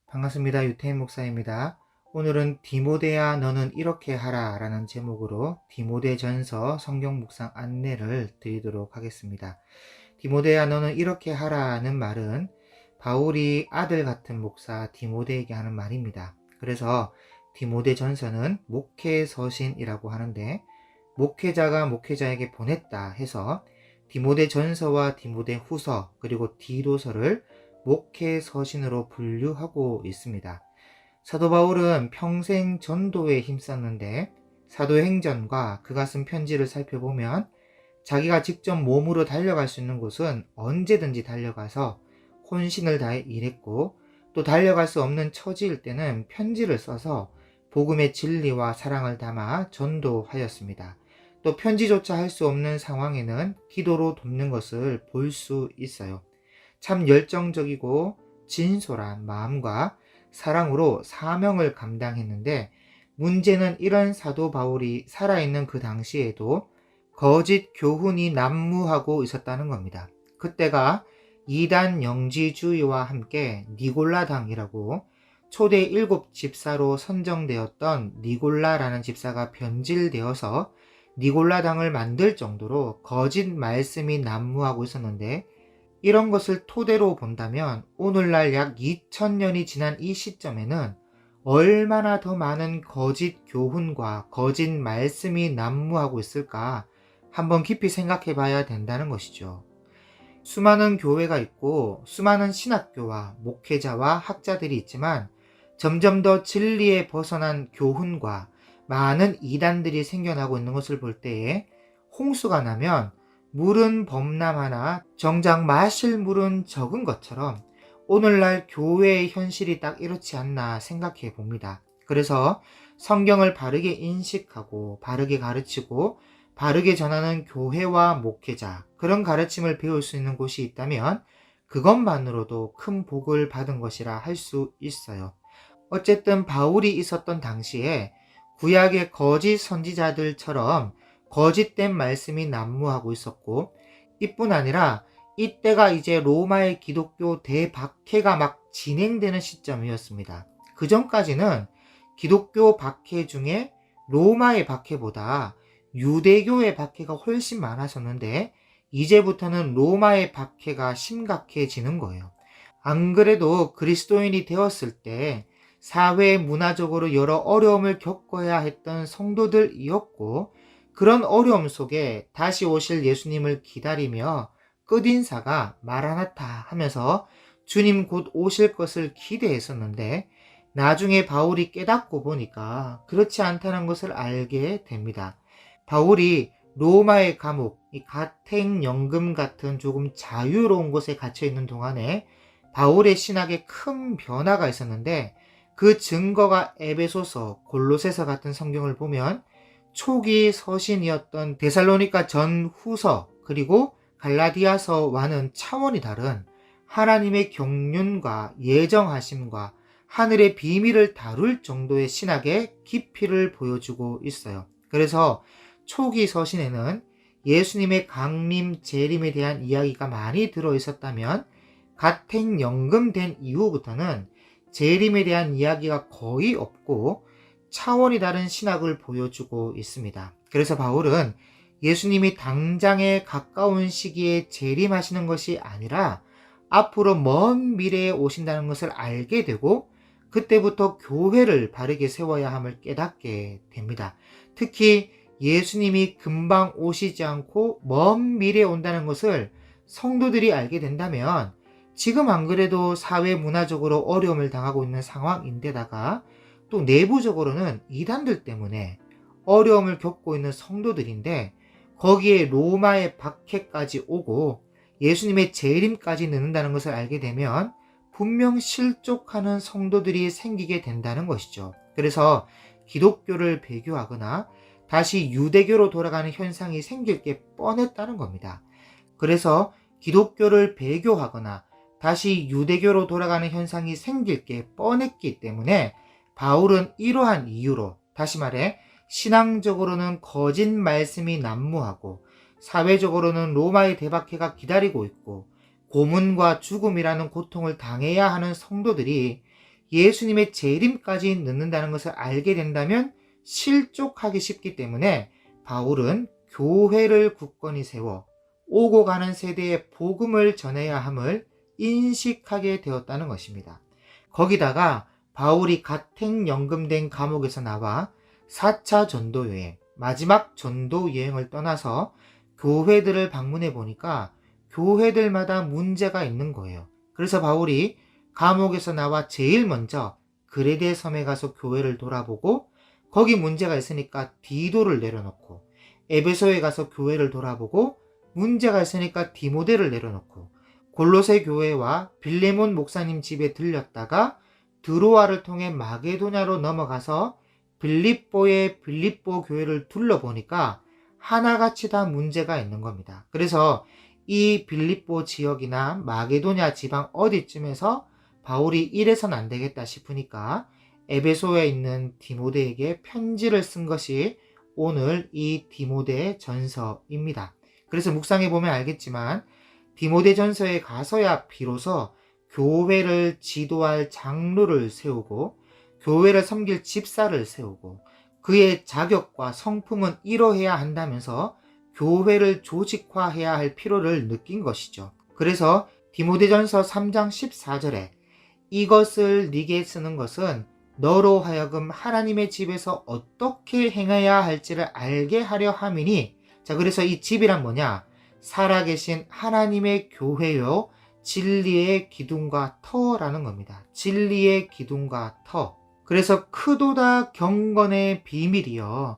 반갑습니다. 유태인 목사입니다. 오늘은 디모데야 너는 이렇게 하라 라는 제목으로 디모데전서 성경 묵상 안내를 드리도록 하겠습니다. 디모데야 너는 이렇게 하라는 말은 바울이 아들 같은 목사 디모데에게 하는 말입니다. 그래서 디모데전서는 목회서신이라고 하는데 목회자가 목회자에게 보냈다 해서 디모데전서와 디모데후서 그리고 디도서를 목회서신으로 분류하고 있습니다. 사도 바울은 평생 전도에 힘썼는데 사도행전과 그가 쓴 편지를 살펴보면 자기가 직접 몸으로 달려갈 수 있는 곳은 언제든지 달려가서 혼신을 다해 일했고, 또 달려갈 수 없는 처지일 때는 편지를 써서 복음의 진리와 사랑을 담아 전도하였습니다. 또 편지조차 할 수 없는 상황에는 기도로 돕는 것을 볼 수 있어요. 참 열정적이고 진솔한 마음과 사랑으로 사명을 감당했는데, 문제는 이런 사도 바울이 살아있는 그 당시에도 거짓 교훈이 난무하고 있었다는 겁니다. 그때가 이단 영지주의와 함께 니골라당이라고 초대 7 집사로 선정되었던 니골라라는 집사가 변질되어서 니골라당을 만들 정도로 거짓 말씀이 난무하고 있었는데, 이런 것을 토대로 본다면 오늘날 약 2000년이 지난 이 시점에는 얼마나 더 많은 거짓 교훈과 거짓 말씀이 난무하고 있을까 한번 깊이 생각해 봐야 된다는 것이죠. 수많은 교회가 있고 수많은 신학교와 목회자와 학자들이 있지만 점점 더 진리에 벗어난 교훈과 많은 이단들이 생겨나고 있는 것을 볼 때에 홍수가 나면 물은 범람하나 정작 마실 물은 적은 것처럼 오늘날 교회의 현실이 딱 이렇지 않나 생각해 봅니다. 그래서 성경을 바르게 인식하고 바르게 가르치고 바르게 전하는 교회와 목회자, 그런 가르침을 배울 수 있는 곳이 있다면 그것만으로도 큰 복을 받은 것이라 할 수 있어요. 어쨌든 바울이 있었던 당시에 구약의 거짓 선지자들처럼 거짓된 말씀이 난무하고 있었고, 이뿐 아니라 이때가 이제 로마의 기독교 대박해가 막 진행되는 시점이었습니다. 그 전까지는 기독교 박해 중에 로마의 박해보다 유대교의 박해가 훨씬 많았었는데, 이제부터는 로마의 박해가 심각해지는 거예요. 안 그래도 그리스도인이 되었을 때 사회 문화적으로 여러 어려움을 겪어야 했던 성도들이었고, 그런 어려움 속에 다시 오실 예수님을 기다리며 끝인사가 마라나타 하면서 주님 곧 오실 것을 기대했었는데, 나중에 바울이 깨닫고 보니까 그렇지 않다는 것을 알게 됩니다. 바울이 로마의 감옥, 이 가택연금 같은 조금 자유로운 곳에 갇혀 있는 동안에 바울의 신학에 큰 변화가 있었는데, 그 증거가 에베소서, 골로새서 같은 성경을 보면 초기 서신이었던 데살로니가 전후서 그리고 갈라디아서와는 차원이 다른 하나님의 경륜과 예정하심과 하늘의 비밀을 다룰 정도의 신학의 깊이를 보여주고 있어요. 그래서 초기 서신에는 예수님의 강림, 재림에 대한 이야기가 많이 들어있었다면 가택연금된 이후부터는 재림에 대한 이야기가 거의 없고 차원이 다른 신학을 보여주고 있습니다. 그래서 바울은 예수님이 당장에 가까운 시기에 재림하시는 것이 아니라 앞으로 먼 미래에 오신다는 것을 알게 되고, 그때부터 교회를 바르게 세워야 함을 깨닫게 됩니다. 특히 예수님이 금방 오시지 않고 먼 미래에 온다는 것을 성도들이 알게 된다면, 지금 안 그래도 사회 문화적으로 어려움을 당하고 있는 상황인데다가 또 내부적으로는 이단들 때문에 어려움을 겪고 있는 성도들인데, 거기에 로마의 박해까지 오고 예수님의 재림까지 늦는다는 것을 알게 되면 분명 실족하는 성도들이 생기게 된다는 것이죠. 그래서 기독교를 배교하거나 다시 유대교로 돌아가는 현상이 생길 게 뻔했다는 겁니다. 그래서 기독교를 배교하거나 다시 유대교로 돌아가는 현상이 생길 게 뻔했기 때문에 바울은 이러한 이유로, 다시 말해 신앙적으로는 거짓 말씀이 난무하고 사회적으로는 로마의 대박해가 기다리고 있고 고문과 죽음이라는 고통을 당해야 하는 성도들이 예수님의 재림까지 늦는다는 것을 알게 된다면 실족하기 쉽기 때문에 바울은 교회를 굳건히 세워 오고 가는 세대에 복음을 전해야 함을 인식하게 되었다는 것입니다. 거기다가 바울이 가택연금된 감옥에서 나와 4차 전도 여행, 마지막 전도 여행을 떠나서 교회들을 방문해 보니까 교회들마다 문제가 있는 거예요. 그래서 바울이 감옥에서 나와 제일 먼저 그레데 섬에 가서 교회를 돌아보고 거기 문제가 있으니까 디도를 내려놓고 에베소에 가서 교회를 돌아보고 문제가 있으니까 디모데를 내려놓고 골로새 교회와 빌레몬 목사님 집에 들렸다가 드로아를 통해 마게도냐로 넘어가서 빌립보의 빌립보 교회를 둘러보니까 하나같이 다 문제가 있는 겁니다. 그래서 이 빌립보 지역이나 마게도냐 지방 어디쯤에서 바울이 이래선 안 되겠다 싶으니까 에베소에 있는 디모데에게 편지를 쓴 것이 오늘 이 디모데 전서입니다. 그래서 묵상해 보면 알겠지만 디모데 전서에 가서야 비로소 교회를 지도할 장로를 세우고 교회를 섬길 집사를 세우고 그의 자격과 성품은 이러해야 한다면서 교회를 조직화해야 할 필요를 느낀 것이죠. 그래서 디모데전서 3장 14절에 이것을 네게 쓰는 것은 너로 하여금 하나님의 집에서 어떻게 행해야 할지를 알게 하려 함이니, 자, 그래서 이 집이란 뭐냐? 살아계신 하나님의 교회요 진리의 기둥과 터라는 겁니다. 진리의 기둥과 터. 그래서 크도다 경건의 비밀이요,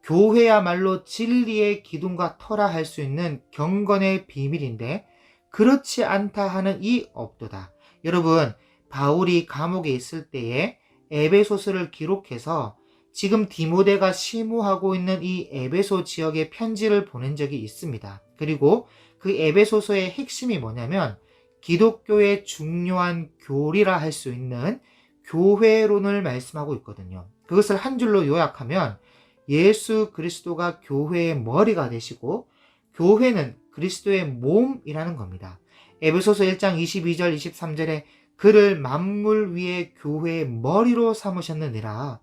교회야말로 진리의 기둥과 터라 할 수 있는 경건의 비밀인데 그렇지 않다 하는 이 업도다. 여러분, 바울이 감옥에 있을 때에 에베소서를 기록해서 지금 디모데가 시무하고 있는 이 에베소 지역에 편지를 보낸 적이 있습니다. 그리고 그 에베소서의 핵심이 뭐냐면 기독교의 중요한 교리라 할 수 있는 교회론을 말씀하고 있거든요. 그것을 한 줄로 요약하면 예수 그리스도가 교회의 머리가 되시고 교회는 그리스도의 몸이라는 겁니다. 에베소서 1장 22절 23절에 그를 만물 위에 교회의 머리로 삼으셨느니라.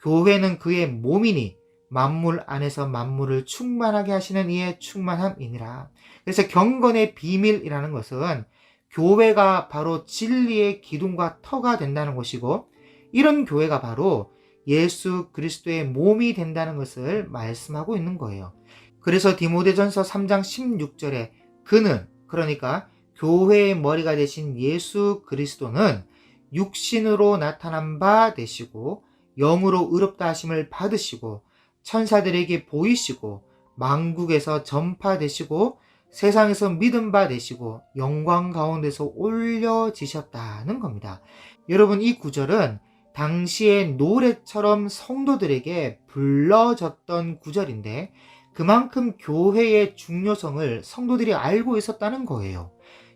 교회는 그의 몸이니 만물 안에서 만물을 충만하게 하시는 이의 충만함이니라. 그래서 경건의 비밀이라는 것은 교회가 바로 진리의 기둥과 터가 된다는 것이고 이런 교회가 바로 예수 그리스도의 몸이 된다는 것을 말씀하고 있는 거예요. 그래서 디모데전서 3장 16절에 그는, 그러니까 교회의 머리가 되신 예수 그리스도는 육신으로 나타난 바 되시고 영으로 의롭다 하심을 받으시고 천사들에게 보이시고 만국에서 전파되시고 세상에서 믿음 바 되시고 영광 가운데서 올려지셨다는 겁니다. 여러분, 이 구절은 당시의 노래처럼 성도들에게 불러졌던 구절인데 그만큼 교회의 중요성을 성도들이 알고 있었다는 거예요.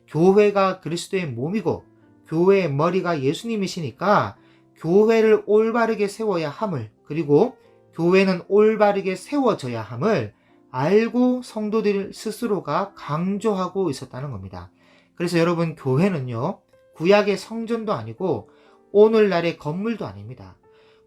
교회가 그리스도의 몸이고 교회의 머리가 예수님이시니까 교회를 올바르게 세워야 함을, 그리고 교회는 올바르게 세워져야 함을 알고 성도들 스스로가 강조하고 있었다는 겁니다. 그래서 여러분, 교회는요, 구약의 성전도 아니고 오늘날의 건물도 아닙니다.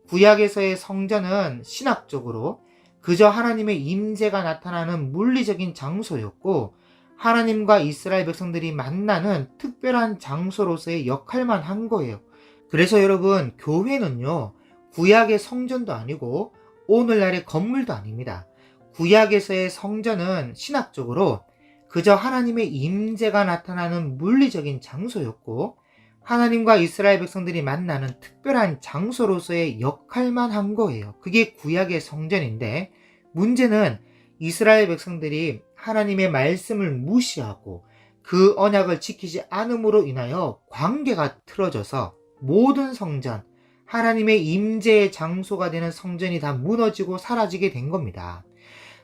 구약에서의 성전은 신학적으로 그저 하나님의 임재가 나타나는 물리적인 장소였고 하나님과 이스라엘 백성들이 만나는 특별한 장소로서의 역할만 한 거예요. 그래서 여러분, 교회는요, 구약의 성전도 아니고 오늘날의 건물도 아닙니다. 구약에서의 성전은 신학적으로 그저 하나님의 임재가 나타나는 물리적인 장소였고 하나님과 이스라엘 백성들이 만나는 특별한 장소로서의 역할만 한 거예요. 그게 구약의 성전인데 문제는 이스라엘 백성들이 하나님의 말씀을 무시하고 그 언약을 지키지 않음으로 인하여 관계가 틀어져서 모든 성전, 하나님의 임재의 장소가 되는 성전이 다 무너지고 사라지게 된 겁니다.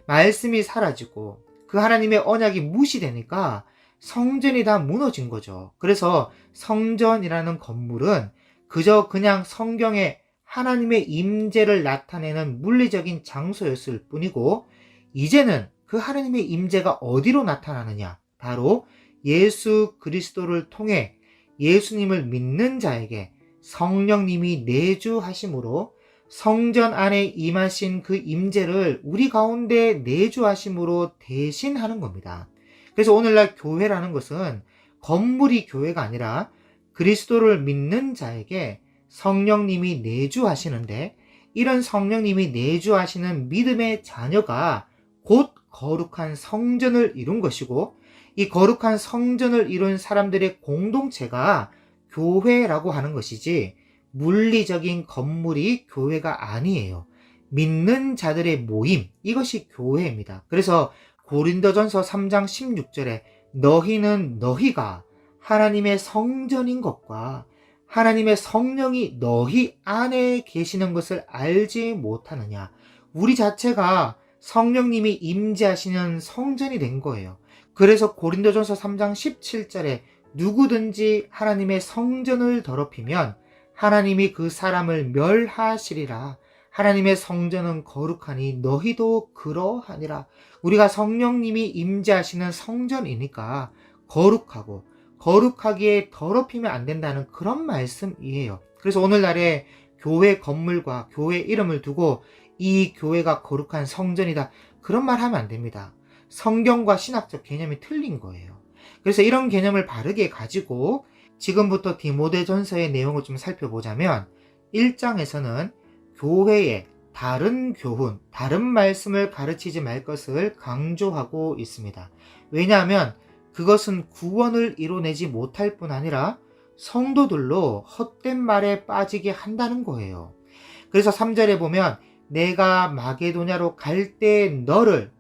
말씀이 사라지고 그 하나님의 언약이 무시되니까 성전이 다 무너진 거죠. 그래서 성전이라는 건물은 그저 그냥 성경에 하나님의 임재를 나타내는 물리적인 장소였을 뿐이고 이제는 그 하나님의 임재가 어디로 나타나느냐? 바로 예수 그리스도를 통해 예수님을 믿는 자에게 성령님이 내주하심으로 성전 안에 임하신 그 임재를 우리 가운데 내주하심으로 대신하는 겁니다. 그래서 오늘날 교회라는 것은 건물이 교회가 아니라 그리스도를 믿는 자에게 성령님이 내주하시는데, 이런 성령님이 내주하시는 믿음의 자녀가 곧 거룩한 성전을 이룬 것이고, 이 거룩한 성전을 이룬 사람들의 공동체가 교회라고 하는 것이지 물리적인 건물이 교회가 아니에요. 믿는 자들의 모임, 이것이 교회입니다. 그래서 고린도전서 3장 16절에 너희는 너희가 하나님의 성전인 것과 하나님의 성령이 너희 안에 계시는 것을 알지 못하느냐. 우리 자체가 성령님이 임재하시는 성전이 된 거예요. 그래서 고린도전서 3장 17절에 누구든지 하나님의 성전을 더럽히면 하나님이 그 사람을 멸하시리라. 하나님의 성전은 거룩하니 너희도 그러하니라. 우리가 성령님이 임재하시는 성전이니까 거룩하고, 거룩하기에 더럽히면 안 된다는 그런 말씀이에요. 그래서 오늘날에 교회 건물과 교회 이름을 두고 이 교회가 거룩한 성전이다, 그런 말 하면 안 됩니다. 성경과 신학적 개념이 틀린 거예요. 그래서 이런 개념을 바르게 가지고 지금부터 디모데전서의 내용을 좀 살펴보자면, 1장에서는 교회에 다른 교훈, 다른 말씀을 가르치지 말 것을 강조하고 있습니다. 왜냐하면 그것은 구원을 이뤄내지 못할 뿐 아니라 성도들로 헛된 말에 빠지게 한다는 거예요. 그래서 3절에 보면 내가 마게도냐로 갈 때 너를,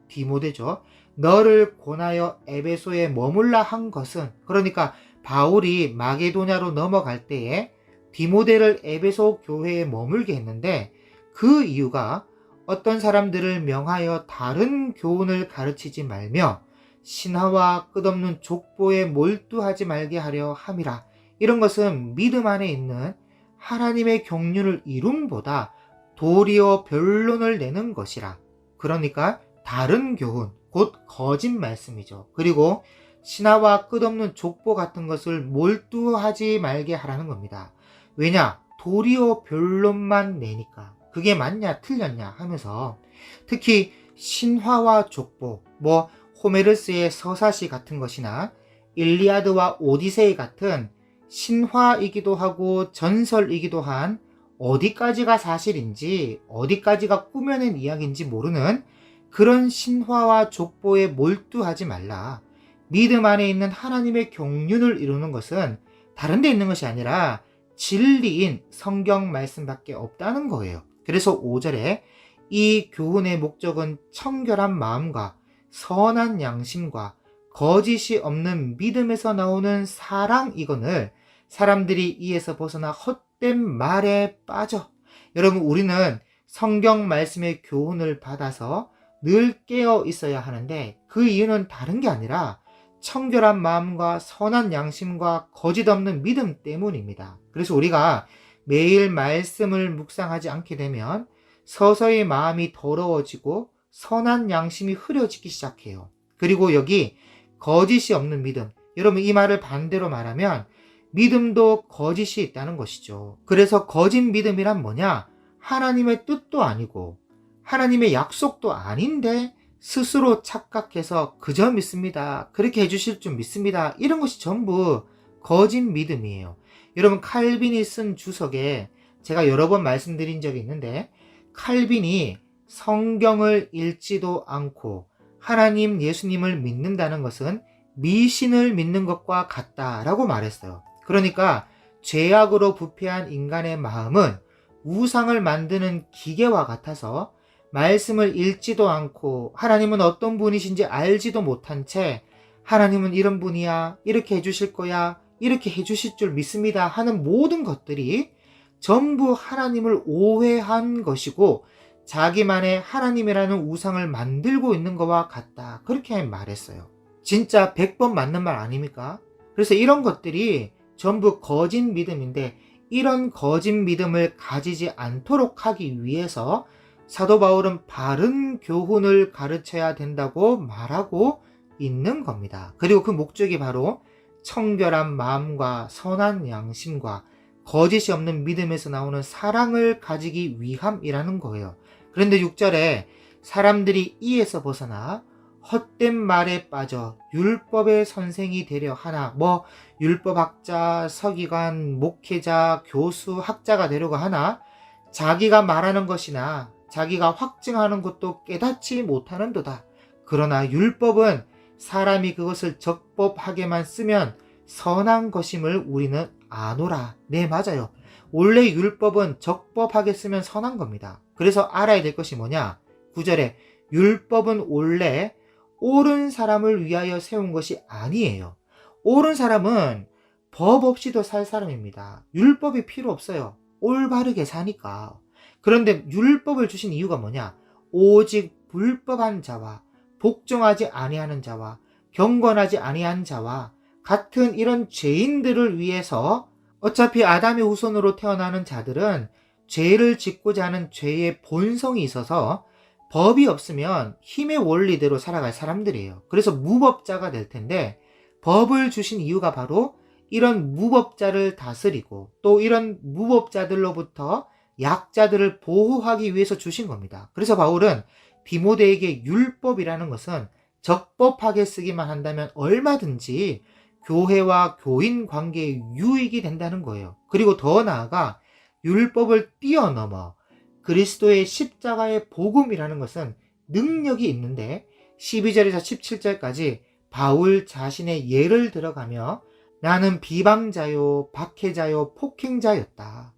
디모데죠, 너를 권하여 에베소에 머물라 한 것은, 그러니까 바울이 마게도냐로 넘어갈 때에 디모데를 에베소 교회에 머물게 했는데, 그 이유가 어떤 사람들을 명하여 다른 교훈을 가르치지 말며 신화와 끝없는 족보에 몰두하지 말게 하려 함이라. 이런 것은 믿음 안에 있는 하나님의 경륜을 이룸보다 도리어 변론을 내는 것이라. 그러니까 다른 교훈, 곧 거짓 말씀이죠. 그리고 신화와 끝없는 족보 같은 것을 몰두하지 말게 하라는 겁니다. 왜냐? 도리어 변론만 내니까. 그게 맞냐 틀렸냐 하면서, 특히 신화와 족보, 호메르스의 서사시 같은 것이나 일리아드와 오디세이 같은 신화이기도 하고 전설이기도 한, 어디까지가 사실인지 어디까지가 꾸며낸 이야기인지 모르는 그런 신화와 족보에 몰두하지 말라. 믿음 안에 있는 하나님의 경륜을 이루는 것은 다른 데 있는 것이 아니라 진리인 성경 말씀밖에 없다는 거예요. 그래서 5절에 이 교훈의 목적은 청결한 마음과 선한 양심과 거짓이 없는 믿음에서 나오는 사랑이거늘 사람들이 이에서 벗어나 헛된 말에 빠져. 여러분, 우리는 성경 말씀의 교훈을 받아서 늘 깨어 있어야 하는데, 그 이유는 다른 게 아니라 청결한 마음과 선한 양심과 거짓 없는 믿음 때문입니다. 그래서 우리가 매일 말씀을 묵상하지 않게 되면 서서히 마음이 더러워지고 선한 양심이 흐려지기 시작해요. 그리고 여기 거짓이 없는 믿음, 여러분 이 말을 반대로 말하면 믿음도 거짓이 있다는 것이죠. 그래서 거짓 믿음이란 뭐냐? 하나님의 뜻도 아니고 하나님의 약속도 아닌데 스스로 착각해서 그저 믿습니다, 그렇게 해주실 줄 믿습니다, 이런 것이 전부 거짓 믿음이에요. 여러분, 칼빈이 쓴 주석에 제가 여러 번 말씀드린 적이 있는데, 칼빈이 성경을 읽지도 않고 하나님 예수님을 믿는다는 것은 미신을 믿는 것과 같다라고 말했어요. 그러니까 죄악으로 부패한 인간의 마음은 우상을 만드는 기계와 같아서 말씀을 읽지도 않고 하나님은 어떤 분이신지 알지도 못한 채 하나님은 이런 분이야, 이렇게 해주실 거야, 이렇게 해주실 줄 믿습니다 하는 모든 것들이 전부 하나님을 오해한 것이고 자기만의 하나님이라는 우상을 만들고 있는 것과 같다, 그렇게 말했어요. 진짜 100번 맞는 말 아닙니까? 그래서 이런 것들이 전부 거짓 믿음인데, 이런 거짓 믿음을 가지지 않도록 하기 위해서 사도 바울은 바른 교훈을 가르쳐야 된다고 말하고 있는 겁니다. 그리고 그 목적이 바로 청결한 마음과 선한 양심과 거짓이 없는 믿음에서 나오는 사랑을 가지기 위함이라는 거예요. 그런데 6절에 사람들이 이에서 벗어나 헛된 말에 빠져 율법의 선생이 되려 하나, 율법학자, 서기관, 목회자, 교수, 학자가 되려고 하나 자기가 말하는 것이나 자기가 확증하는 것도 깨닫지 못하는도다. 그러나 율법은 사람이 그것을 적법하게만 쓰면 선한 것임을 우리는 아노라. 네, 맞아요. 원래 율법은 적법하게 쓰면 선한 겁니다. 그래서 알아야 될 것이 뭐냐? 9절에 율법은 원래 옳은 사람을 위하여 세운 것이 아니에요. 옳은 사람은 법 없이도 살 사람입니다. 율법이 필요 없어요. 올바르게 사니까. 그런데 율법을 주신 이유가 뭐냐? 오직 불법한 자와 복종하지 아니하는 자와 경건하지 아니한 자와 같은 이런 죄인들을 위해서, 어차피 아담의 후손으로 태어나는 자들은 죄를 짓고자 하는 죄의 본성이 있어서 법이 없으면 힘의 원리대로 살아갈 사람들이에요. 그래서 무법자가 될 텐데, 법을 주신 이유가 바로 이런 무법자를 다스리고 또 이런 무법자들로부터 약자들을 보호하기 위해서 주신 겁니다. 그래서 바울은 디모데에게 율법이라는 것은 적법하게 쓰기만 한다면 얼마든지 교회와 교인 관계에 유익이 된다는 거예요. 그리고 더 나아가 율법을 뛰어넘어 그리스도의 십자가의 복음이라는 것은 능력이 있는데, 12절에서 17절까지 바울 자신의 예를 들어가며 나는 비방자요, 박해자요, 폭행자였다.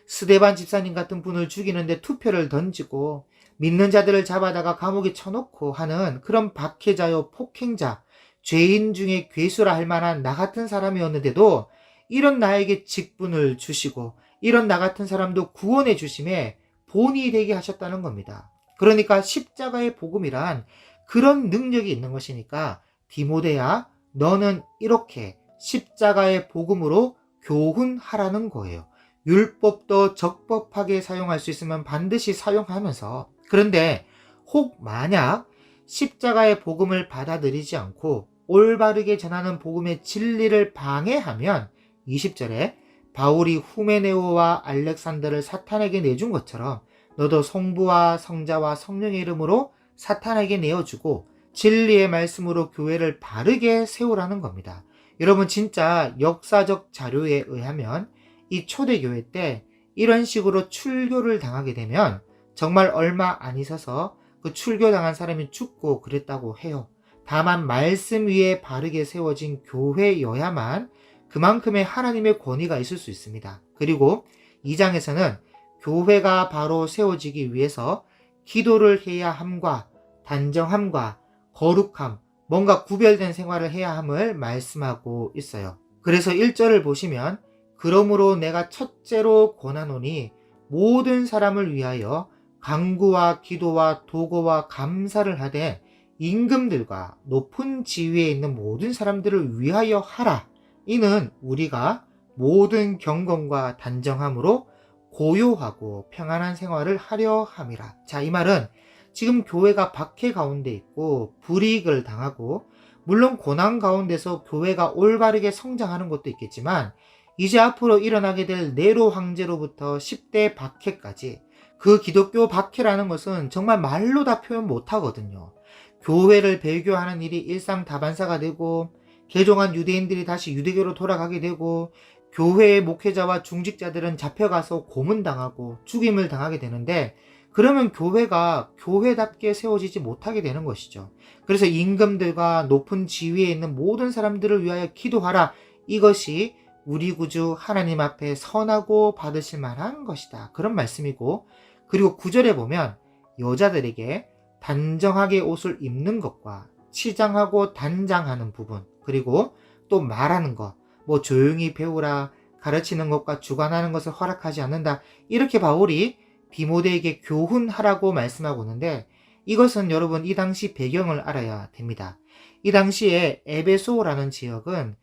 스데반 집사님 같은 분을 죽이는데 투표를 던지고 믿는 자들을 잡아다가 감옥에 쳐놓고 하는 그런 박해자요, 폭행자, 죄인 중에 괴수라 할 만한 나 같은 사람이었는데도 이런 나에게 직분을 주시고 이런 나 같은 사람도 구원해 주심에 본이 되게 하셨다는 겁니다. 그러니까 십자가의 복음이란 그런 능력이 있는 것이니까 디모데야, 너는 이렇게 십자가의 복음으로 교훈하라는 거예요. 율법도 적법하게 사용할 수 있으면 반드시 사용하면서, 그런데 혹 만약 십자가의 복음을 받아들이지 않고 올바르게 전하는 복음의 진리를 방해하면 20절에 바울이 후메네오와 알렉산더를 사탄에게 내준 것처럼 너도 성부와 성자와 성령의 이름으로 사탄에게 내어주고 진리의 말씀으로 교회를 바르게 세우라는 겁니다. 여러분, 진짜 역사적 자료에 의하면 이 초대교회 때 이런 식으로 출교를 당하게 되면 정말 얼마 안 있어서 그 출교당한 사람이 죽고 그랬다고 해요. 다만 말씀 위에 바르게 세워진 교회여야만 그만큼의 하나님의 권위가 있을 수 있습니다. 그리고 2장에서는 교회가 바로 세워지기 위해서 기도를 해야 함과 단정함과 거룩함, 뭔가 구별된 생활을 해야 함을 말씀하고 있어요. 그래서 1절을 보시면 그러므로 내가 첫째로 권하노니 모든 사람을 위하여 간구와 기도와 도고와 감사를 하되 임금들과 높은 지위에 있는 모든 사람들을 위하여 하라. 이는 우리가 모든 경건과 단정함으로 고요하고 평안한 생활을 하려 함이라. 자, 이 말은 지금 교회가 박해 가운데 있고 불이익을 당하고 물론 고난 가운데서 교회가 올바르게 성장하는 것도 있겠지만 이제 앞으로 일어나게 될 네로 황제로부터 10대 박해까지, 그 기독교 박해라는 것은 정말 말로 다 표현 못하거든요. 교회를 배교하는 일이 일상다반사가 되고 개종한 유대인들이 다시 유대교로 돌아가게 되고 교회의 목회자와 중직자들은 잡혀가서 고문당하고 죽임을 당하게 되는데, 그러면 교회가 교회답게 세워지지 못하게 되는 것이죠. 그래서 임금들과 높은 지위에 있는 모든 사람들을 위하여 기도하라. 이것이 우리 구주 하나님 앞에 선하고 받으실 만한 것이다. 그런 말씀이고, 그리고 9절에 보면 여자들에게 단정하게 옷을 입는 것과 치장하고 단장하는 부분, 그리고 또 말하는 것, 조용히 배우라, 가르치는 것과 주관하는 것을 허락하지 않는다. 이렇게 바울이 디모데에게 교훈하라고 말씀하고 있는데, 이것은 여러분 이 당시 배경을 알아야 됩니다. 이 당시에 에베소라는 지역은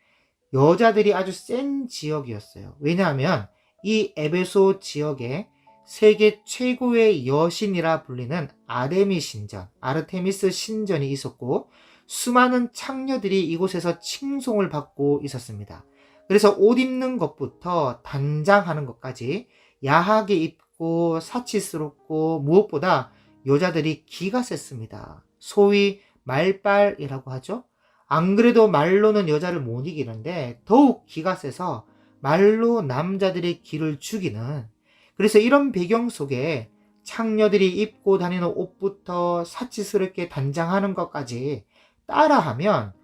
여자들이 아주 센 지역이었어요. 왜냐하면 이 에베소 지역에 세계 최고의 여신이라 불리는 아데미 신전, 아르테미스 신전이 있었고 수많은 창녀들이 이곳에서 칭송을 받고 있었습니다. 그래서 옷 입는 것부터 단장하는 것까지 야하게 입고 사치스럽고 무엇보다 여자들이 기가 셌습니다. 소위 말빨이라고 하죠. 안 그래도 말로는 여자를 못 이기는데 더욱 기가 세서 말로 남자들의 기를 죽이는, 그래서 이런 배경 속에 창녀들이 입고 다니는 옷부터 사치스럽게 단장하는 것까지 따라하면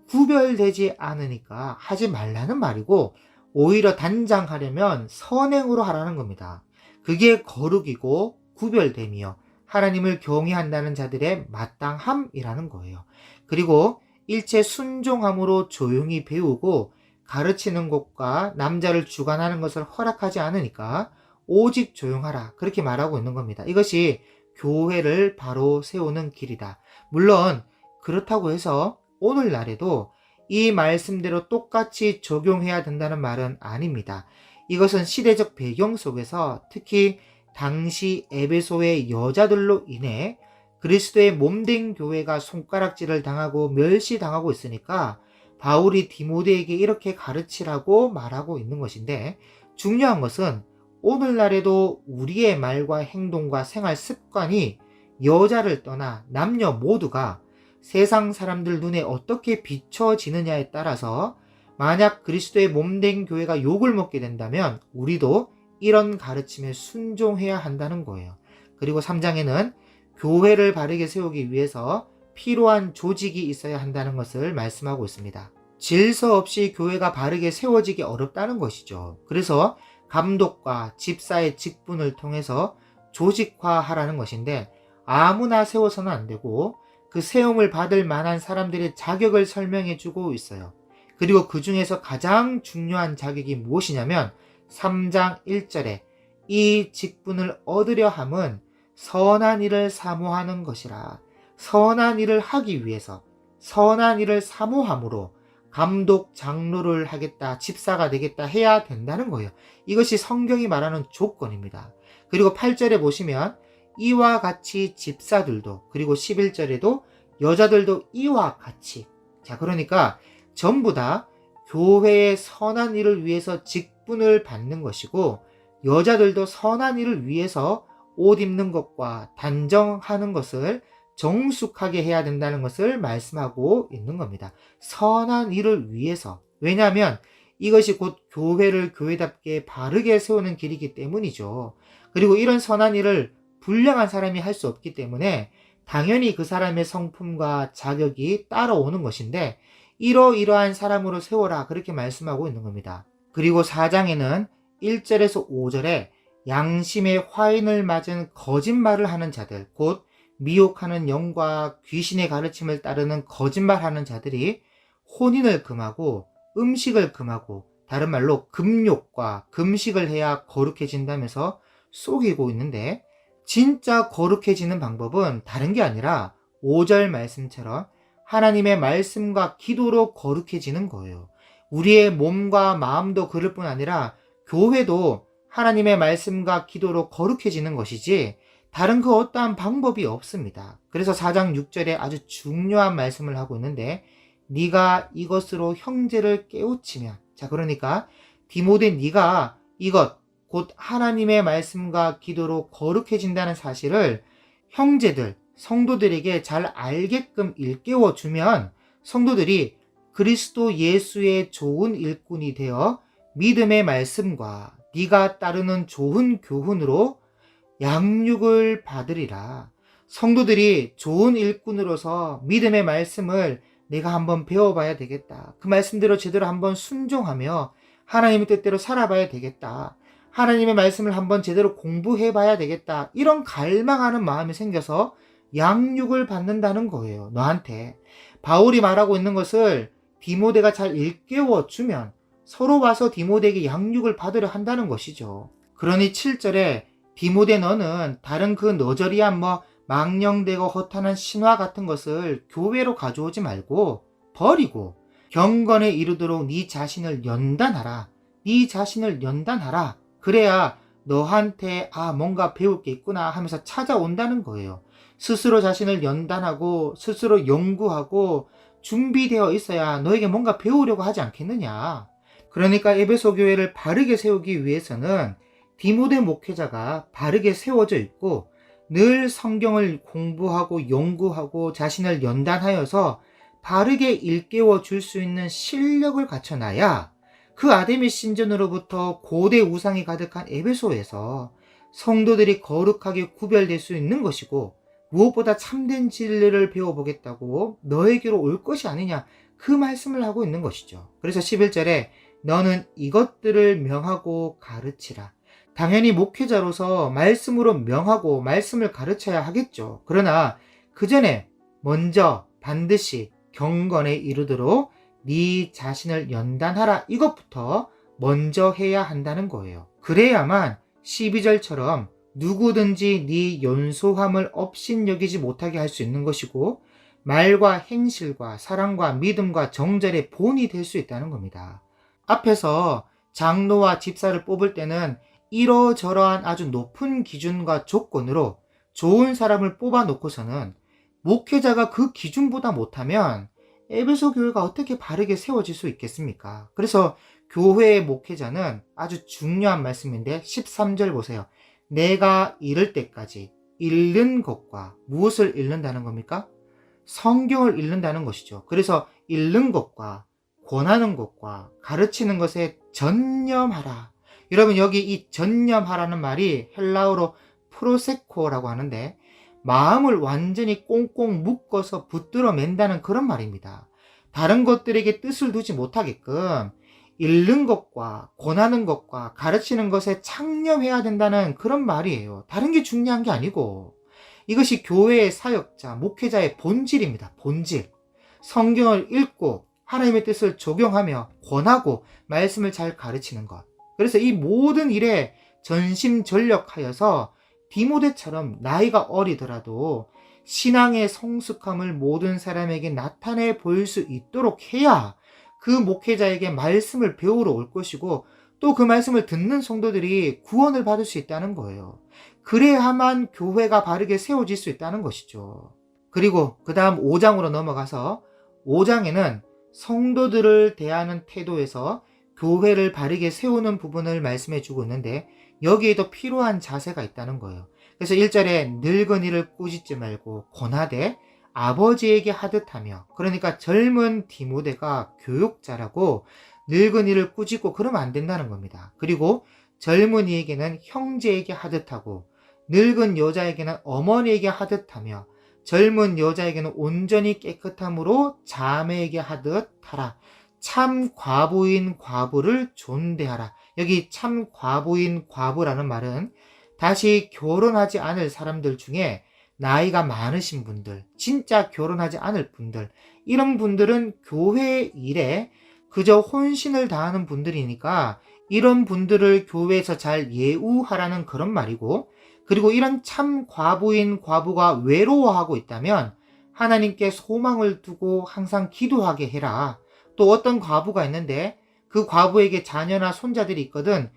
구별되지 않으니까 하지 말라는 말이고, 오히려 단장하려면 선행으로 하라는 겁니다. 그게 거룩이고 구별됨이요 하나님을 경외한다는 자들의 마땅함이라는 거예요. 그리고 일체 순종함으로 조용히 배우고 가르치는 것과 남자를 주관하는 것을 허락하지 않으니까 오직 조용하라, 그렇게 말하고 있는 겁니다. 이것이 교회를 바로 세우는 길이다. 물론 그렇다고 해서 오늘날에도 이 말씀대로 똑같이 적용해야 된다는 말은 아닙니다. 이것은 시대적 배경 속에서 특히 당시 에베소의 여자들로 인해 그리스도의 몸된 교회가 손가락질을 당하고 멸시당하고 있으니까 바울이 디모데에게 이렇게 가르치라고 말하고 있는 것인데, 중요한 것은 오늘날에도 우리의 말과 행동과 생활 습관이 여자를 떠나 남녀 모두가 세상 사람들 눈에 어떻게 비춰지느냐에 따라서 만약 그리스도의 몸된 교회가 욕을 먹게 된다면 우리도 이런 가르침에 순종해야 한다는 거예요. 그리고 3장에는 교회를 바르게 세우기 위해서 필요한 조직이 있어야 한다는 것을 말씀하고 있습니다. 질서 없이 교회가 바르게 세워지기 어렵다는 것이죠. 그래서 감독과 집사의 직분을 통해서 조직화하라는 것인데, 아무나 세워서는 안 되고 그 세움을 받을 만한 사람들의 자격을 설명해 주고 있어요. 그리고 그 중에서 가장 중요한 자격이 무엇이냐면 3장 1절에 이 직분을 얻으려 함은 선한 일을 사모하는 것이라. 선한 일을 하기 위해서 선한 일을 사모함으로 감독, 장로를 하겠다, 집사가 되겠다 해야 된다는 거예요. 이것이 성경이 말하는 조건입니다. 그리고 8절에 보시면 이와 같이 집사들도, 그리고 11절에도 여자들도 이와 같이. 자, 그러니까 전부 다 교회의 선한 일을 위해서 직분을 받는 것이고, 여자들도 선한 일을 위해서 옷 입는 것과 단정하는 것을 정숙하게 해야 된다는 것을 말씀하고 있는 겁니다. 선한 일을 위해서. 왜냐하면 이것이 곧 교회를 교회답게 바르게 세우는 길이기 때문이죠. 그리고 이런 선한 일을 불량한 사람이 할 수 없기 때문에 당연히 그 사람의 성품과 자격이 따라오는 것인데, 이러이러한 사람으로 세워라, 그렇게 말씀하고 있는 겁니다. 그리고 4장에는 1절에서 5절에 양심의 화인을 맞은 거짓말을 하는 자들, 곧 미혹하는 영과 귀신의 가르침을 따르는 거짓말하는 자들이 혼인을 금하고 음식을 금하고, 다른 말로 금욕과 금식을 해야 거룩해진다면서 속이고 있는데, 진짜 거룩해지는 방법은 다른 게 아니라 5절 말씀처럼 하나님의 말씀과 기도로 거룩해지는 거예요. 우리의 몸과 마음도 그럴 뿐 아니라 교회도 하나님의 말씀과 기도로 거룩해지는 것이지 다른 그 어떠한 방법이 없습니다. 그래서 4장 6절에 아주 중요한 말씀을 하고 있는데, 네가 이것으로 형제를 깨우치면, 자, 그러니까 디모데, 네가 이것 곧 하나님의 말씀과 기도로 거룩해진다는 사실을 형제들, 성도들에게 잘 알게끔 일깨워 주면 성도들이 그리스도 예수의 좋은 일꾼이 되어 믿음의 말씀과 네가 따르는 좋은 교훈으로 양육을 받으리라. 성도들이 좋은 일꾼으로서 믿음의 말씀을 내가 한번 배워봐야 되겠다, 그 말씀대로 제대로 한번 순종하며 하나님의 뜻대로 살아봐야 되겠다, 하나님의 말씀을 한번 제대로 공부해봐야 되겠다, 이런 갈망하는 마음이 생겨서 양육을 받는다는 거예요. 너한테 바울이 말하고 있는 것을 디모데가 잘 일깨워주면 서로 와서 디모데에게 양육을 받으려 한다는 것이죠. 그러니 7절에 디모데, 너는 다른 그 너저리한 망령되고 허탄한 신화 같은 것을 교회로 가져오지 말고 버리고 경건에 이르도록 네 자신을 연단하라. 네 자신을 연단하라. 그래야 너한테 뭔가 배울 게 있구나 하면서 찾아온다는 거예요. 스스로 자신을 연단하고 스스로 연구하고 준비되어 있어야 너에게 뭔가 배우려고 하지 않겠느냐. 그러니까 에베소 교회를 바르게 세우기 위해서는 디모데 목회자가 바르게 세워져 있고 늘 성경을 공부하고 연구하고 자신을 연단하여서 바르게 일깨워 줄 수 있는 실력을 갖춰놔야 그 아데미 신전으로부터 고대 우상이 가득한 에베소에서 성도들이 거룩하게 구별될 수 있는 것이고, 무엇보다 참된 진리를 배워보겠다고 너에게로 올 것이 아니냐, 그 말씀을 하고 있는 것이죠. 그래서 11절에 너는 이것들을 명하고 가르치라. 당연히 목회자로서 말씀으로 명하고 말씀을 가르쳐야 하겠죠. 그러나 그 전에 먼저 반드시 경건에 이르도록 네 자신을 연단하라, 이것부터 먼저 해야 한다는 거예요. 그래야만 12절처럼 누구든지 네 연소함을 업신여기지 못하게 할 수 있는 것이고, 말과 행실과 사랑과 믿음과 정절의 본이 될 수 있다는 겁니다. 앞에서 장로와 집사를 뽑을 때는 이러저러한 아주 높은 기준과 조건으로 좋은 사람을 뽑아 놓고서는 목회자가 그 기준보다 못하면 에베소 교회가 어떻게 바르게 세워질 수 있겠습니까? 그래서 교회의 목회자는 아주 중요한 말씀인데 13절 보세요. 내가 이를 때까지 읽는 것과, 무엇을 읽는다는 겁니까? 성경을 읽는다는 것이죠. 그래서 읽는 것과 권하는 것과 가르치는 것에 전념하라. 여러분, 여기 이 전념하라는 말이 헬라어로 프로세코라고 하는데, 마음을 완전히 꽁꽁 묶어서 붙들어 맨다는 그런 말입니다. 다른 것들에게 뜻을 두지 못하게끔 읽는 것과 권하는 것과 가르치는 것에 창념해야 된다는 그런 말이에요. 다른 게 중요한 게 아니고, 이것이 교회의 사역자, 목회자의 본질입니다. 본질. 성경을 읽고 하나님의 뜻을 적용하며 권하고 말씀을 잘 가르치는 것. 그래서 이 모든 일에 전심전력하여서 디모데처럼 나이가 어리더라도 신앙의 성숙함을 모든 사람에게 나타내 보일 수 있도록 해야 그 목회자에게 말씀을 배우러 올 것이고, 또 그 말씀을 듣는 성도들이 구원을 받을 수 있다는 거예요. 그래야만 교회가 바르게 세워질 수 있다는 것이죠. 그리고 그 다음 5장으로 넘어가서 5장에는 성도들을 대하는 태도에서 교회를 바르게 세우는 부분을 말씀해 주고 있는데, 여기에도 필요한 자세가 있다는 거예요. 그래서 1절에 늙은이를 꾸짖지 말고 권하되 아버지에게 하듯하며, 그러니까 젊은 디모데가 교육자라고 늙은이를 꾸짖고 그러면 안 된다는 겁니다. 그리고 젊은이에게는 형제에게 하듯하고 늙은 여자에게는 어머니에게 하듯하며 젊은 여자에게는 온전히 깨끗함으로 자매에게 하듯 하라. 참 과부인 과부를 존대하라. 여기 참 과부인 과부라는 말은 다시 결혼하지 않을 사람들 중에 나이가 많으신 분들, 진짜 결혼하지 않을 분들, 이런 분들은 교회 일에 그저 혼신을 다하는 분들이니까 이런 분들을 교회에서 잘 예우하라는 그런 말이고, 그리고 이런 참 과부인 과부가 외로워하고 있다면 하나님께 소망을 두고 항상 기도하게 해라. 또 어떤 과부가 있는데 그 과부에게 자녀나 손자들이 있거든,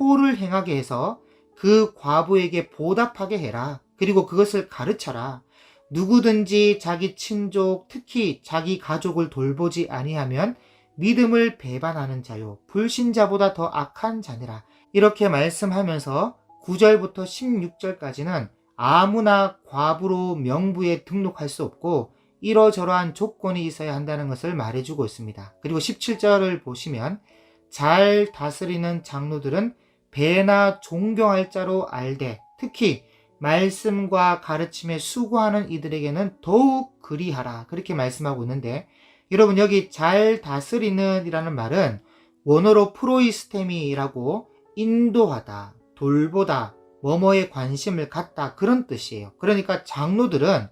효를 행하게 해서 그 과부에게 보답하게 해라. 그리고 그것을 가르쳐라. 누구든지 자기 친족, 특히 자기 가족을 돌보지 아니하면 믿음을 배반하는 자요, 불신자보다 더 악한 자니라. 이렇게 말씀하면서 9절부터 16절까지는 아무나 과부로 명부에 등록할 수 없고 이러저러한 조건이 있어야 한다는 것을 말해주고 있습니다. 그리고 17절을 보시면 잘 다스리는 장로들은 배나 존경할 자로 알되 특히 말씀과 가르침에 수고하는 이들에게는 더욱 그리하라. 그렇게 말씀하고 있는데, 여러분, 여기 잘 다스리는 이라는 말은 원어로 프로이스테미라고 인도하다, 돌보다, 뭐뭐에 관심을 갖다, 그런 뜻이에요. 그러니까 장로들은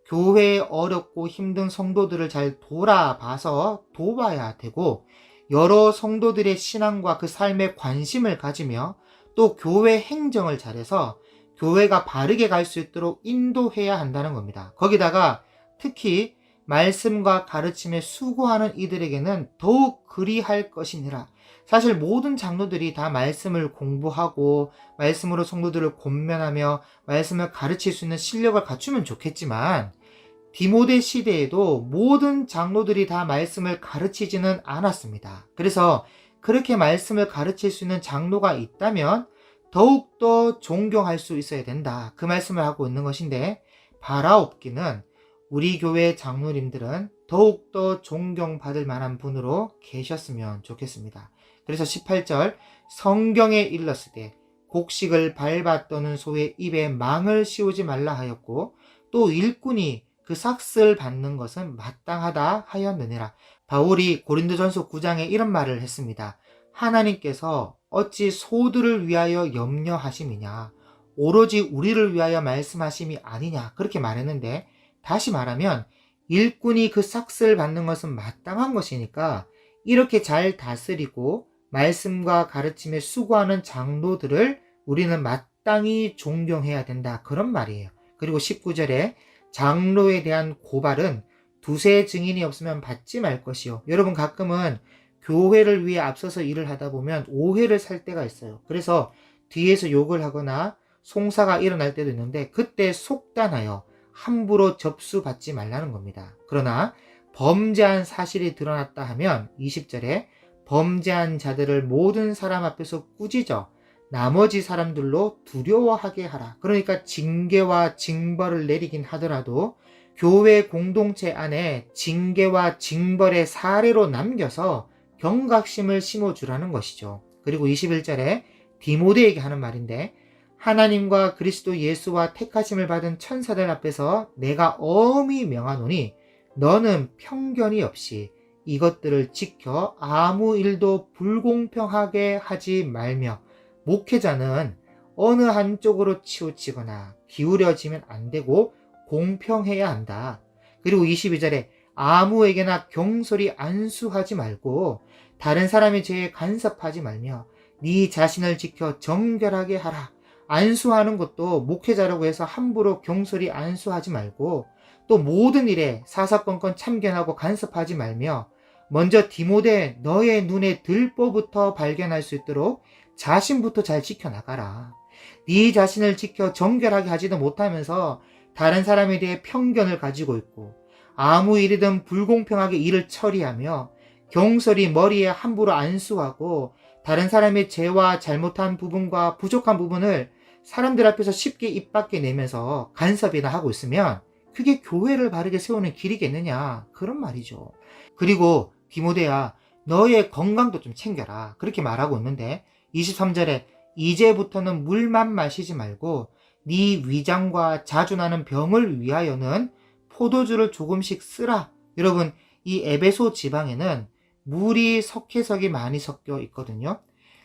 교회에 어렵고 힘든 성도들을 잘 돌아봐서 도와야 되고, 여러 성도들의 신앙과 그 삶에 관심을 가지며 또 교회 행정을 잘해서 교회가 바르게 갈 수 있도록 인도해야 한다는 겁니다. 거기다가 특히 말씀과 가르침에 수고하는 이들에게는 더욱 그리할 것이니라. 사실 모든 장로들이 다 말씀을 공부하고 말씀으로 성도들을 권면하며 말씀을 가르칠 수 있는 실력을 갖추면 좋겠지만, 디모데 시대에도 모든 장로들이 다 말씀을 가르치지는 않았습니다. 그래서 그렇게 말씀을 가르칠 수 있는 장로가 있다면 더욱더 존경할 수 있어야 된다. 그 말씀을 하고 있는 것인데, 바라옵기는 우리 교회 장로님들은 더욱더 존경받을 만한 분으로 계셨으면 좋겠습니다. 그래서 18절, 성경에 일렀으되 곡식을 밟아 떠는 소의 입에 망을 씌우지 말라 하였고, 또 일꾼이 그 삭슬 받는 것은 마땅하다 하였느니라. 바울이 고린도전서 9장에 이런 말을 했습니다. 하나님께서 어찌 소들을 위하여 염려하심이냐, 오로지 우리를 위하여 말씀하심이 아니냐, 그렇게 말했는데, 다시 말하면 일꾼이 그 삭슬 받는 것은 마땅한 것이니까 이렇게 잘 다스리고 말씀과 가르침에 수고하는 장로들을 우리는 마땅히 존경해야 된다, 그런 말이에요. 그리고 19절에 장로에 대한 고발은 두세 증인이 없으면 받지 말 것이요. 여러분, 가끔은 교회를 위해 앞서서 일을 하다 보면 오해를 살 때가 있어요. 그래서 뒤에서 욕을 하거나 송사가 일어날 때도 있는데, 그때 속단하여 함부로 접수받지 말라는 겁니다. 그러나 범죄한 사실이 드러났다 하면 20절에 범죄한 자들을 모든 사람 앞에서 꾸짖어 나머지 사람들로 두려워하게 하라. 그러니까 징계와 징벌을 내리긴 하더라도 교회 공동체 안에 징계와 징벌의 사례로 남겨서 경각심을 심어주라는 것이죠. 그리고 21절에 디모데에게 하는 말인데, 하나님과 그리스도 예수와 택하심을 받은 천사들 앞에서 내가 엄히 명하노니 너는 편견이 없이 이것들을 지켜 아무 일도 불공평하게 하지 말며, 목회자는 어느 한쪽으로 치우치거나 기울여지면 안 되고 공평해야 한다. 그리고 22절에 아무에게나 경솔히 안수하지 말고 다른 사람의 죄에 간섭하지 말며 네 자신을 지켜 정결하게 하라. 안수하는 것도 목회자라고 해서 함부로 경솔히 안수하지 말고, 또 모든 일에 사사건건 참견하고 간섭하지 말며 먼저 디모데 너의 눈에 들보부터 발견할 수 있도록 자신부터 잘 지켜나가라. 네 자신을 지켜 정결하게 하지도 못하면서 다른 사람에 대해 편견을 가지고 있고 아무 일이든 불공평하게 일을 처리하며 경솔히 머리에 함부로 안수하고 다른 사람의 죄와 잘못한 부분과 부족한 부분을 사람들 앞에서 쉽게 입 밖에 내면서 간섭이나 하고 있으면 그게 교회를 바르게 세우는 길이겠느냐, 그런 말이죠. 그리고 디모데야, 너의 건강도 좀 챙겨라, 그렇게 말하고 있는데 23절에 이제부터는 물만 마시지 말고 네 위장과 자주 나는 병을 위하여는 포도주를 조금씩 쓰라. 여러분, 이 에베소 지방에는 물이 석회석이 많이 섞여 있거든요.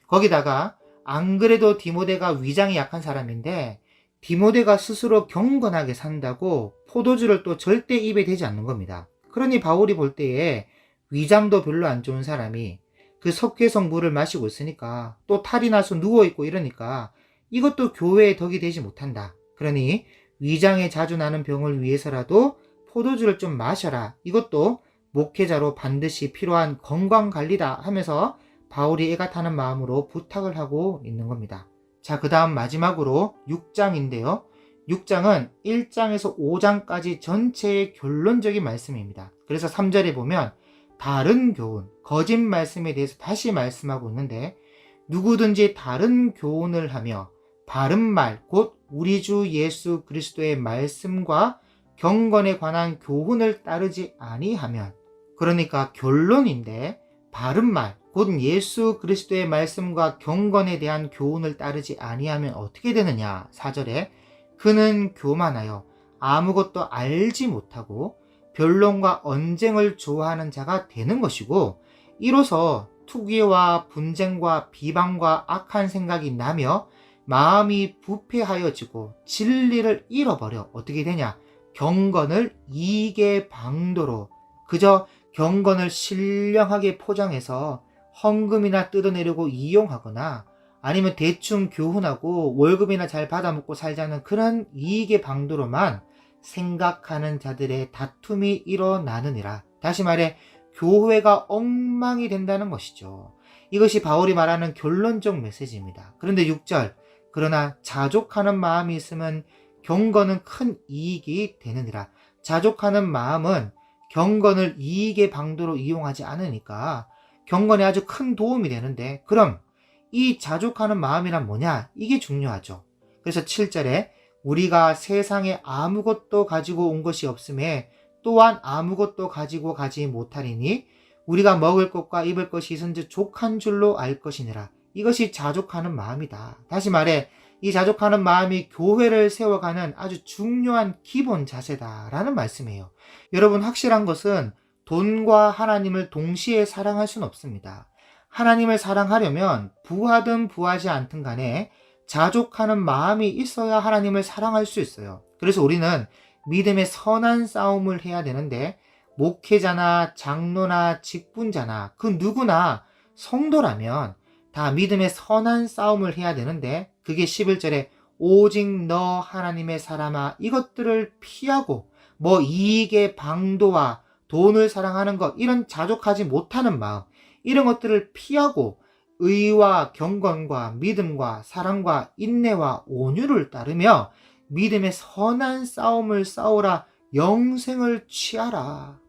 거기다가 안 그래도 디모데가 위장이 약한 사람인데 디모데가 스스로 경건하게 산다고 포도주를 또 절대 입에 대지 않는 겁니다. 그러니 바울이 볼 때에 위장도 별로 안 좋은 사람이 그 석회석 물을 마시고 있으니까 또 탈이 나서 누워있고 이러니까 이것도 교회의 덕이 되지 못한다. 그러니 위장에 자주 나는 병을 위해서라도 포도주를 좀 마셔라. 이것도 목회자로 반드시 필요한 건강관리다 하면서 바울이 애가 타는 마음으로 부탁을 하고 있는 겁니다. 자, 그 다음 마지막으로 6장인데요. 6장은 1장에서 5장까지 전체의 결론적인 말씀입니다. 그래서 3절에 보면 다른 교훈, 거짓 말씀에 대해서 다시 말씀하고 있는데, 누구든지 다른 교훈을 하며 바른 말, 곧 우리 주 예수 그리스도의 말씀과 경건에 관한 교훈을 따르지 아니하면, 그러니까 결론인데 바른 말, 곧 예수 그리스도의 말씀과 경건에 대한 교훈을 따르지 아니하면 어떻게 되느냐. 4절에 그는 교만하여 아무것도 알지 못하고 변론과 언쟁을 좋아하는 자가 되는 것이고, 이로써 투기와 분쟁과 비방과 악한 생각이 나며 마음이 부패하여지고 진리를 잃어버려 어떻게 되냐, 경건을 이익의 방도로 그저 경건을 신령하게 포장해서 헌금이나 뜯어내려고 이용하거나 아니면 대충 교훈하고 월급이나 잘 받아먹고 살자는 그런 이익의 방도로만 생각하는 자들의 다툼이 일어나느니라. 다시 말해 교회가 엉망이 된다는 것이죠. 이것이 바울이 말하는 결론적 메시지입니다. 그런데 6절, 그러나 자족하는 마음이 있으면 경건은 큰 이익이 되느니라. 자족하는 마음은 경건을 이익의 방도로 이용하지 않으니까 경건에 아주 큰 도움이 되는데, 그럼 이 자족하는 마음이란 뭐냐? 이게 중요하죠. 그래서 7절에 우리가 세상에 아무것도 가지고 온 것이 없음에 또한 아무것도 가지고 가지 못하리니 우리가 먹을 것과 입을 것이 있은즉 족한 줄로 알 것이니라. 이것이 자족하는 마음이다. 다시 말해 이 자족하는 마음이 교회를 세워가는 아주 중요한 기본 자세다라는 말씀이에요. 여러분, 확실한 것은 돈과 하나님을 동시에 사랑할 수는 없습니다. 하나님을 사랑하려면 부하든 부하지 않든 간에 자족하는 마음이 있어야 하나님을 사랑할 수 있어요. 그래서 우리는 믿음의 선한 싸움을 해야 되는데, 목회자나 장로나 직분자나 그 누구나 성도라면 다 믿음의 선한 싸움을 해야 되는데, 그게 11절에 오직 너 하나님의 사람아 이것들을 피하고 뭐 이익의 방도와 돈을 사랑하는 것, 이런 자족하지 못하는 마음, 이런 것들을 피하고 의와 경건과 믿음과 사랑과 인내와 온유를 따르며 믿음의 선한 싸움을 싸우라. 영생을 취하라.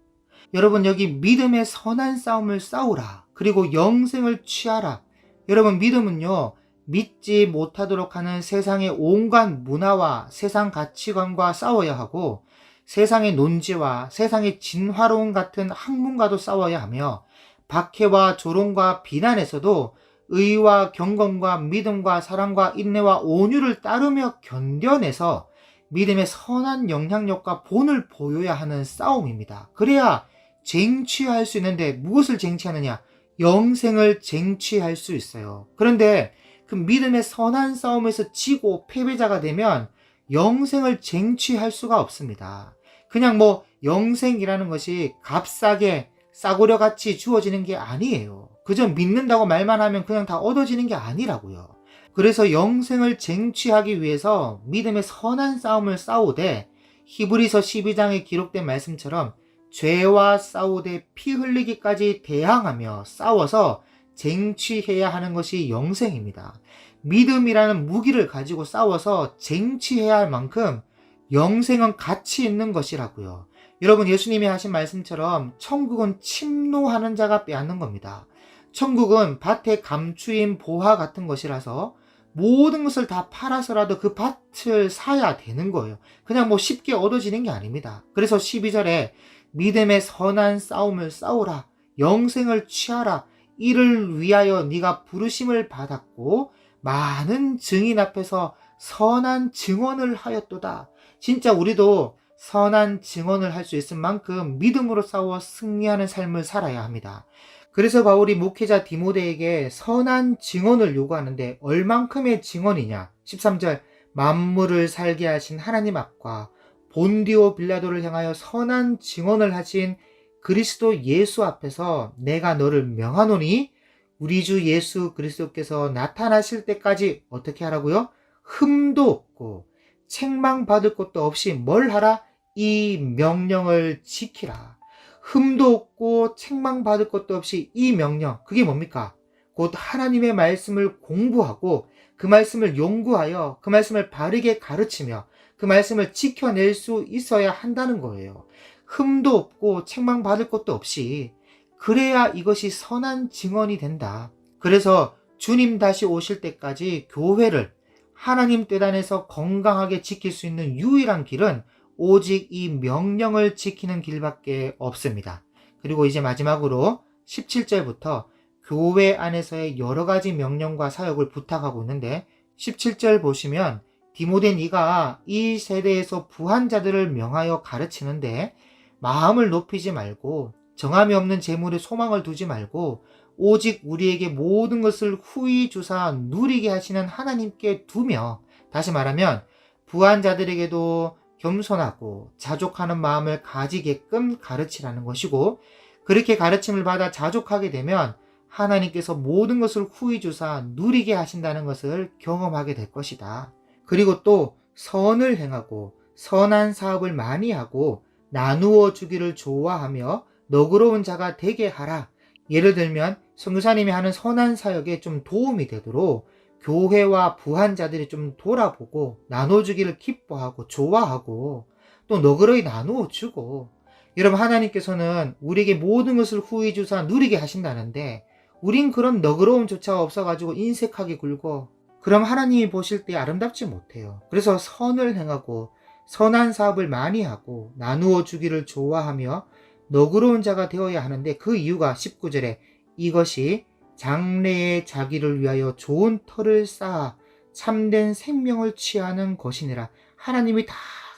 여러분, 여기 믿음의 선한 싸움을 싸우라. 그리고 영생을 취하라. 여러분, 믿음은요, 믿지 못하도록 하는 세상의 온갖 문화와 세상 가치관과 싸워야 하고, 세상의 논지와 세상의 진화론 같은 학문과도 싸워야 하며, 박해와 조롱과 비난에서도 의와 경건과 믿음과 사랑과 인내와 온유를 따르며 견뎌내서 믿음의 선한 영향력과 본을 보여야 하는 싸움입니다. 그래야 쟁취할 수 있는데, 무엇을 쟁취하느냐? 영생을 쟁취할 수 있어요. 그런데 그 믿음의 선한 싸움에서 지고 패배자가 되면 영생을 쟁취할 수가 없습니다. 그냥 뭐 영생이라는 것이 값싸게 싸구려 같이 주어지는 게 아니에요. 그저 믿는다고 말만 하면 그냥 다 얻어지는 게 아니라고요. 그래서 영생을 쟁취하기 위해서 믿음의 선한 싸움을 싸우되, 히브리서 12장에 기록된 말씀처럼 죄와 싸우되 피 흘리기까지 대항하며 싸워서 쟁취해야 하는 것이 영생입니다. 믿음이라는 무기를 가지고 싸워서 쟁취해야 할 만큼 영생은 가치 있는 것이라고요. 여러분, 예수님이 하신 말씀처럼 천국은 침노하는 자가 빼앗는 겁니다. 천국은 밭의 감추인 보화 같은 것이라서 모든 것을 다 팔아서라도 그 밭을 사야 되는 거예요. 그냥 뭐 쉽게 얻어지는 게 아닙니다. 그래서 12절에 믿음의 선한 싸움을 싸우라. 영생을 취하라. 이를 위하여 네가 부르심을 받았고 많은 증인 앞에서 선한 증언을 하였도다. 진짜 우리도 선한 증언을 할 수 있을 만큼 믿음으로 싸워 승리하는 삶을 살아야 합니다. 그래서 바울이 목회자 디모데에게 선한 증언을 요구하는데, 얼만큼의 증언이냐? 13절, 만물을 살게 하신 하나님 앞과 본디오 빌라도를 향하여 선한 증언을 하신 그리스도 예수 앞에서 내가 너를 명하노니 우리 주 예수 그리스도께서 나타나실 때까지 어떻게 하라고요? 흠도 없고 책망받을 것도 없이 뭘 하라? 이 명령을 지키라. 흠도 없고 책망받을 것도 없이 이 명령, 그게 뭡니까? 곧 하나님의 말씀을 공부하고 그 말씀을 연구하여 그 말씀을 바르게 가르치며 그 말씀을 지켜낼 수 있어야 한다는 거예요. 흠도 없고 책망받을 것도 없이, 그래야 이것이 선한 증언이 된다. 그래서 주님 다시 오실 때까지 교회를 하나님 뜻 안에서 건강하게 지킬 수 있는 유일한 길은 오직 이 명령을 지키는 길밖에 없습니다. 그리고 이제 마지막으로 17절부터 교회 안에서의 여러 가지 명령과 사역을 부탁하고 있는데, 17절 보시면 디모데 네가 이 세대에서 부한 자들을 명하여 가르치는데 마음을 높이지 말고 정함이 없는 재물에 소망을 두지 말고 오직 우리에게 모든 것을 후히 주사 누리게 하시는 하나님께 두며, 다시 말하면 부한 자들에게도 겸손하고 자족하는 마음을 가지게끔 가르치라는 것이고, 그렇게 가르침을 받아 자족하게 되면 하나님께서 모든 것을 후히 주사 누리게 하신다는 것을 경험하게 될 것이다. 그리고 또 선을 행하고 선한 사업을 많이 하고 나누어 주기를 좋아하며 너그러운 자가 되게 하라. 예를 들면 선교사님이 하는 선한 사역에 좀 도움이 되도록 교회와 부한 자들이 좀 돌아보고 나눠주기를 기뻐하고 좋아하고 또 너그러이 나누어 주고, 여러분, 하나님께서는 우리에게 모든 것을 후히 주사 누리게 하신다는데 우린 그런 너그러움조차 없어가지고 인색하게 굴고 그럼 하나님이 보실 때 아름답지 못해요. 그래서 선을 행하고 선한 사업을 많이 하고 나누어 주기를 좋아하며 너그러운 자가 되어야 하는데 그 이유가 19절에 이것이 장래의 자기를 위하여 좋은 터를 쌓아 참된 생명을 취하는 것이니라. 하나님이 다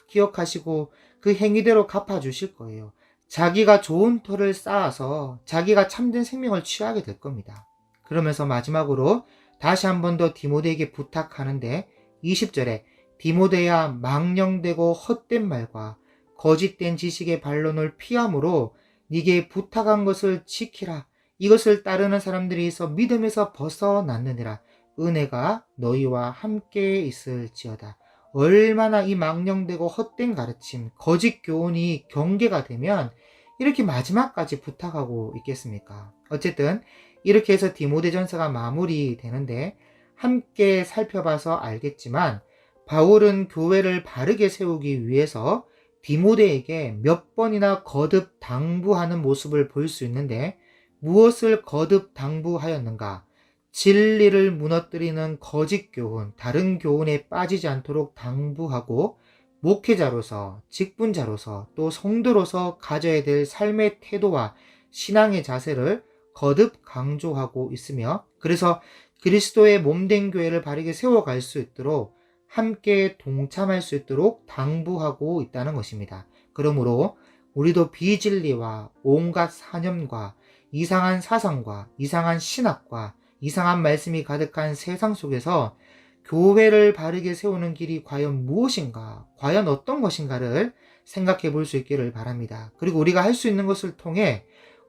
기억하시고 그 행위대로 갚아주실 거예요. 자기가 좋은 터를 쌓아서 자기가 참된 생명을 취하게 될 겁니다. 그러면서 마지막으로 다시 한 번 더 디모데에게 부탁하는데 20절에 디모데야 망령되고 헛된 말과 거짓된 지식의 반론을 피함으로 네게 부탁한 것을 지키라. 이것을 따르는 사람들이 있어 믿음에서 벗어났느니라. 은혜가 너희와 함께 있을지어다. 얼마나 이 망령되고 헛된 가르침, 거짓 교훈이 경계가 되면 이렇게 마지막까지 부탁하고 있겠습니까? 어쨌든 이렇게 해서 디모데전서가 마무리되는데 함께 살펴봐서 알겠지만 바울은 교회를 바르게 세우기 위해서 디모데에게 몇 번이나 거듭 당부하는 모습을 볼 수 있는데 무엇을 거듭 당부하였는가? 진리를 무너뜨리는 거짓 교훈, 다른 교훈에 빠지지 않도록 당부하고 목회자로서, 직분자로서, 또 성도로서 가져야 될 삶의 태도와 신앙의 자세를 거듭 강조하고 있으며 그래서 그리스도의 몸된 교회를 바르게 세워갈 수 있도록 함께 동참할 수 있도록 당부하고 있다는 것입니다. 그러므로 우리도 비진리와 온갖 사념과 이상한 사상과 이상한 신학과 이상한 말씀이 가득한 세상 속에서 교회를 바르게 세우는 길이 과연 무엇인가, 과연 어떤 것인가를 생각해 볼 수 있기를 바랍니다. 그리고 우리가 할 수 있는 것을 통해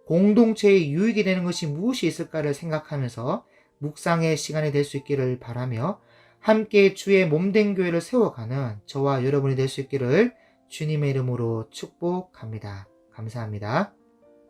공동체의 유익이 되는 것이 무엇이 있을까를 생각하면서 묵상의 시간이 될 수 있기를 바라며 함께 주의 몸된 교회를 세워가는 저와 여러분이 될 수 있기를 주님의 이름으로 축복합니다. 감사합니다.